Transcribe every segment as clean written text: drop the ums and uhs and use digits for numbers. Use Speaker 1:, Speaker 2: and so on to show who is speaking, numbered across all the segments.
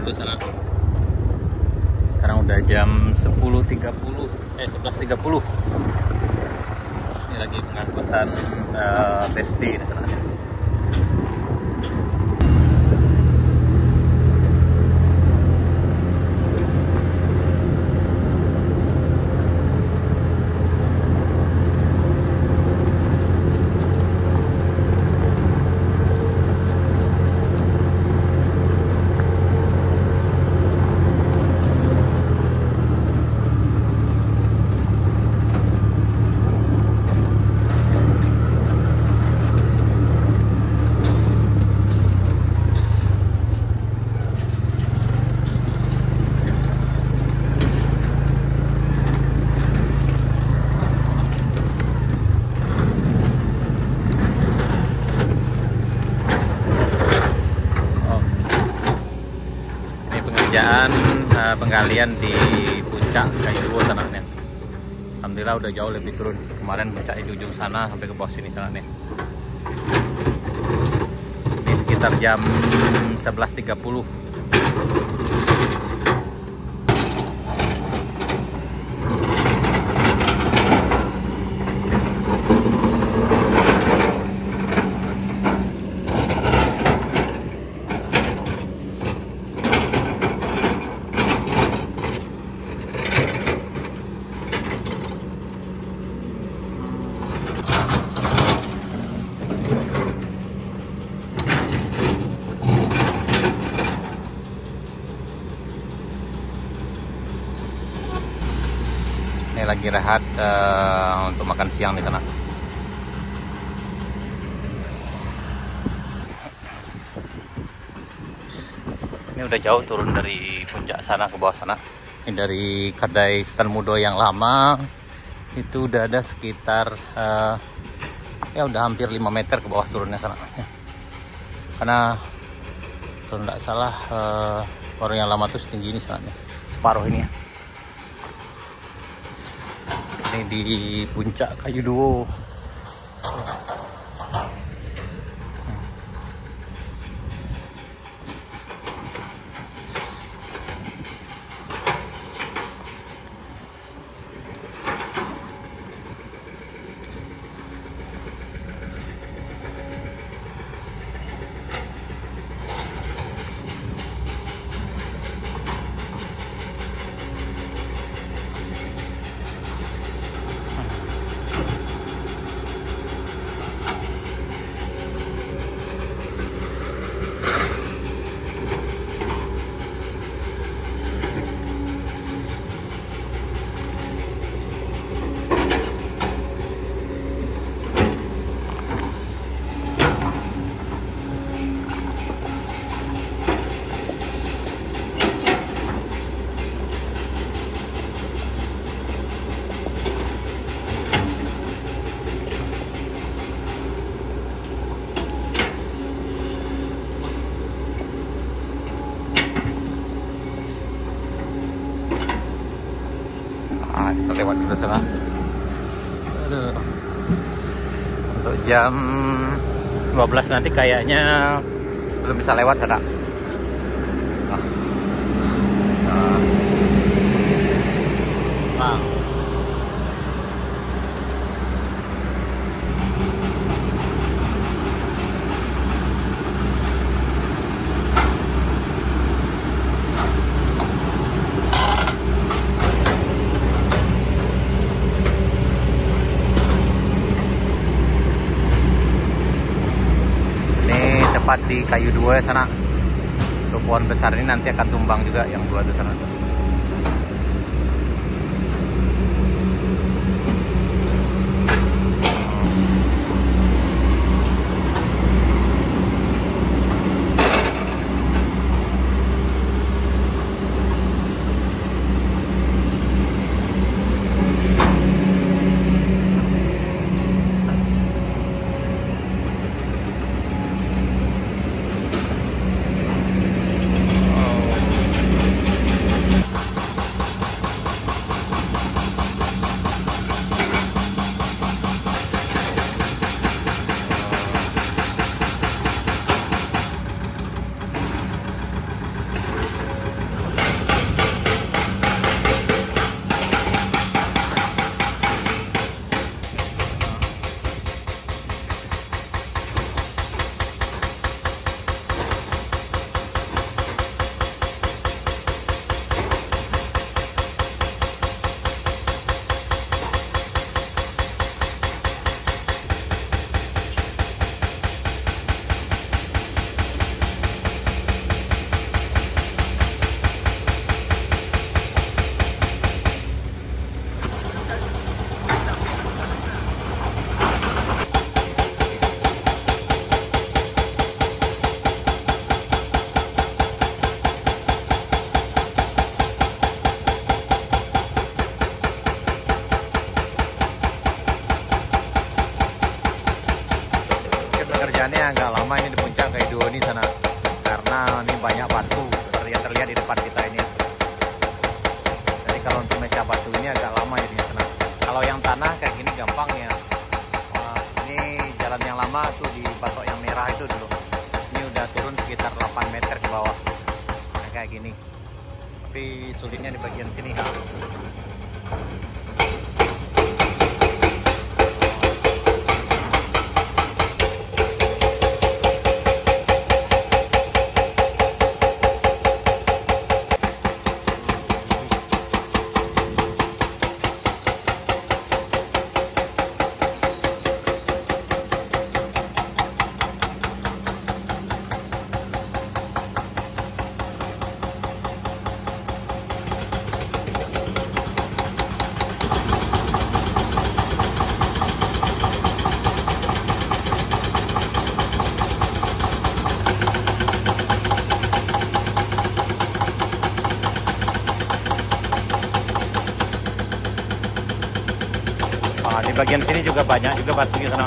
Speaker 1: dulu sana. Sekarang udah jam 10.30, 11.30. Ini lagi pengangkutan BSD di sana. Penggalian di puncak Kayu Duo sana nih. Alhamdulillah udah jauh lebih turun. Kemarin puncak di ujung sana sampai ke bawah sini sana nih. Ini sekitar jam 11.30. Ini lagi rehat untuk makan siang di sana. Ini udah jauh turun dari puncak sana ke bawah sana. Ini dari Kedai Setan Mudo yang lama itu udah ada sekitar ya udah hampir 5 meter ke bawah turunnya sana. Karena kalau nggak salah orang yang lama tuh setinggi ini sana, separuh ini ya. Ini di puncak Kayu Duo. Kita lewat dulu sana. Aduh. Untuk jam 12 nanti kayaknya belum bisa lewat sana. Tepat di Kayu Duo sana. Tuh pohon besar ini nanti akan tumbang juga yang dua di sana. pendakiannya agak lama ini di puncak Kaido ini sana, karena ini banyak batu seperti yang terlihat di depan kita ini. Jadi kalau untuk mecah batu ini agak lama ini sana. Kalau yang tanah kayak gini gampang ya. Ini jalan yang lama tuh di batok yang merah itu dulu. Ini udah turun sekitar 8 meter ke bawah. Nah, kayak gini. Tapi sulitnya di bagian sini kan. Nah, di bagian sini juga banyak juga batunya sana.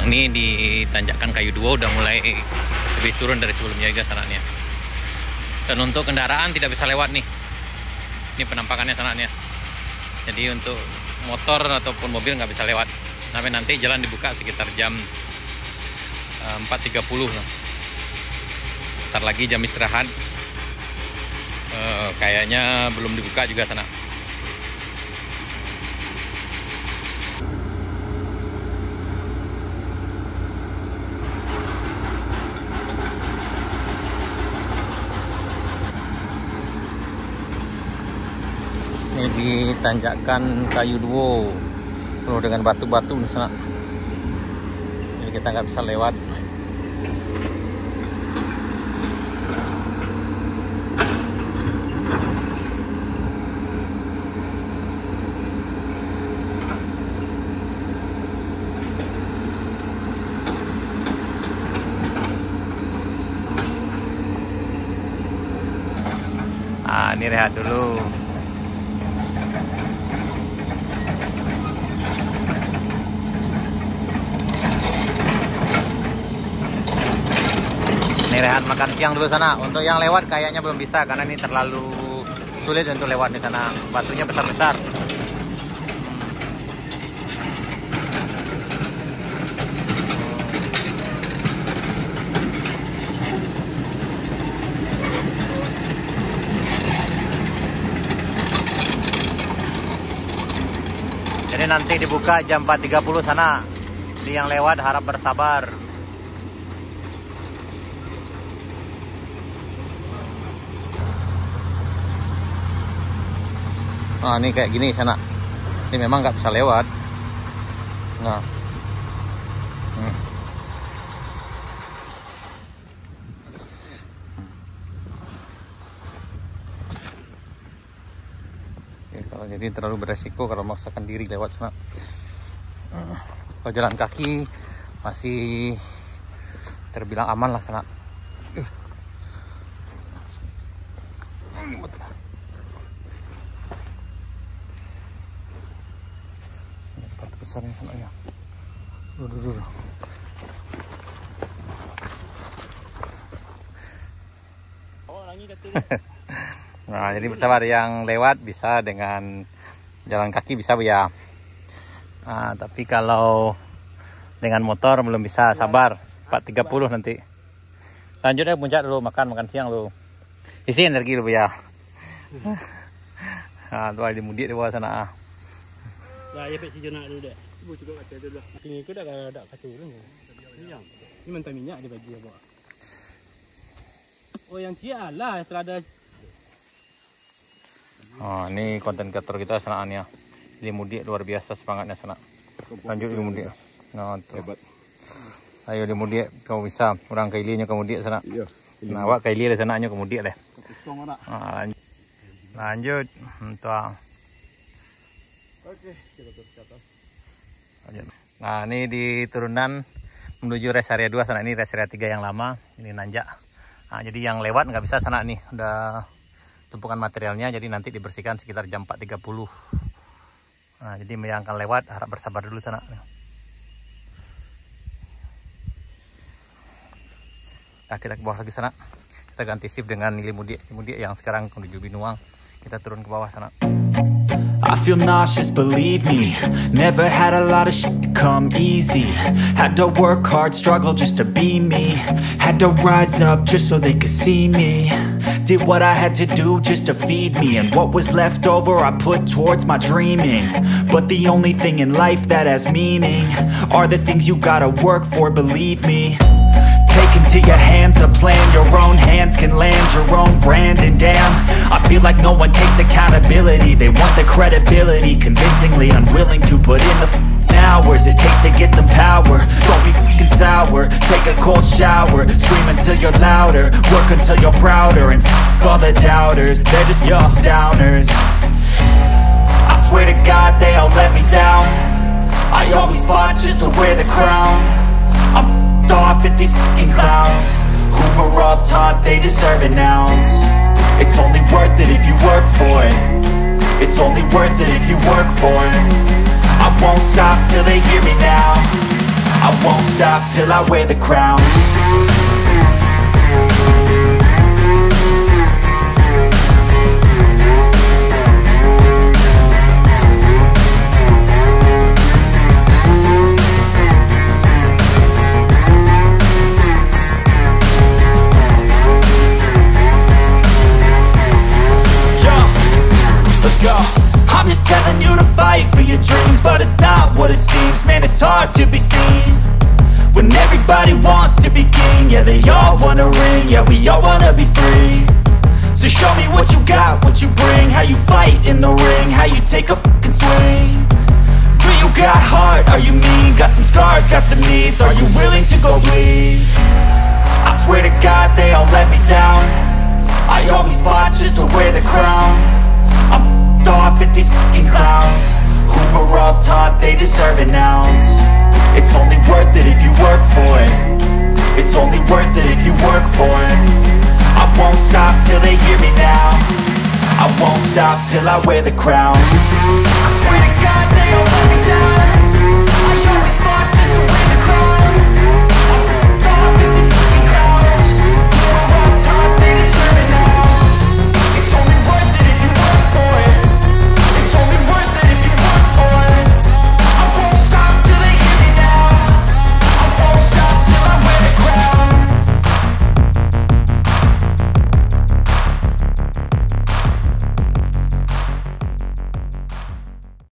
Speaker 1: Ini di tanjakan Kayu Dua udah mulai lebih turun dari sebelumnya juga sananya. Dan untuk kendaraan tidak bisa lewat nih. Ini penampakannya sananya. Jadi untuk motor ataupun mobil nggak bisa lewat. Sampai nanti jalan dibuka sekitar jam 4.30. Ntar lagi jam istirahat. Kayaknya belum dibuka juga sana. Ini di tanjakan Kayu Duo, penuh dengan batu-batu di sana. Jadi kita nggak bisa lewat. Nah, ini rehat dulu. Ini rehat makan siang dulu sana. Untuk yang lewat kayaknya belum bisa karena ini terlalu sulit untuk lewat di sana. Batunya besar-besar. Jadi nanti dibuka jam 4.30 sana. Jadi yang lewat harap bersabar. Nah, ini kayak gini sana. Ini memang nggak bisa lewat. Nah, Oke, kalau jadi terlalu beresiko kalau memaksakan diri lewat sana. Kalau jalan kaki masih terbilang aman lah sana. Besarnya sana ya. Duh. Nah, jadi bersabar yang lewat bisa dengan jalan kaki bisa ya. Nah, tapi kalau dengan motor belum bisa, sabar 4.30 nanti. Lanjut ya puncak dulu, makan siang lu. Isi energi lu ya. Nah, tuh ada mudik di bawah sana.
Speaker 2: Nah, ya si Jona dulu deh. Ini aku dah kata orang ni. Ini mentah minyak dia bagi apa? Oh yang cia lah setelah ada.
Speaker 1: Oh, ini konten kreator kita senaannya. Limudik luar biasa semangatnya sana. Lanjut Limudik. Nah, hebat. Ayo Limudik, kau bisa. Orang kailinya kemudian sana.
Speaker 3: Iya.
Speaker 1: Nah, awak kaili le sananya kemudian leh.
Speaker 3: Kosong anak.
Speaker 1: Lanjut. Tuh.
Speaker 3: Oke, kita terus ke atas.
Speaker 1: Nah, ini di turunan menuju rest area 2 sana. Ini rest area 3 yang lama. Ini nanjak. Nah, jadi yang lewat nggak bisa sana nih. Udah tumpukan materialnya, jadi nanti dibersihkan sekitar jam 4.30. Nah, jadi yang akan lewat harap bersabar dulu sana. Nah, kita ke bawah lagi sana. Kita ganti shift dengan Limudik yang sekarang menuju Binuang. Kita turun ke bawah sana.
Speaker 4: I feel nauseous, believe me. Never had a lot of shit come easy. Had to work hard, struggle just to be me. Had to rise up just so they could see me. Did what I had to do just to feed me. And what was left over I put towards my dreaming. But the only thing in life that has meaning are the things you gotta work for, believe me. Take into your hands a plan. Your own hands can land your own brand. And damn, I feel like no one takes accountability. They want the credibility, convincingly unwilling to put in the hours it takes to get some power. Don't be f***ing sour. Take a cold shower. Scream until you're louder. Work until you're prouder. And f*** all the doubters, they're just downers. I swear to God they all let me down. I always fought just to wear the crown. I'm off at these fucking clowns who were all taught they deserve an ounce. It's only worth it if you work for it. It's only worth it if you work for it. I won't stop till they hear me now. I won't stop till I wear the crown. I'm just telling you to fight for your dreams, but it's not what it seems. Man, it's hard to be seen when everybody wants to be king. Yeah, they all wanna ring, yeah, we all wanna be free. So show me what you got, what you bring. How you fight in the ring, how you take a fucking swing. Do you got heart, are you mean? Got some scars, got some needs, are you willing to go bleed? I swear to God they all let me down. I always fought just to wear the crown. I'm off at these fucking clowns who were all taught they deserve an ounce. It's only worth it if you work for it. It's only worth it if you work for it. I won't stop till they hear me now. I won't stop till I wear the crown. I swear to God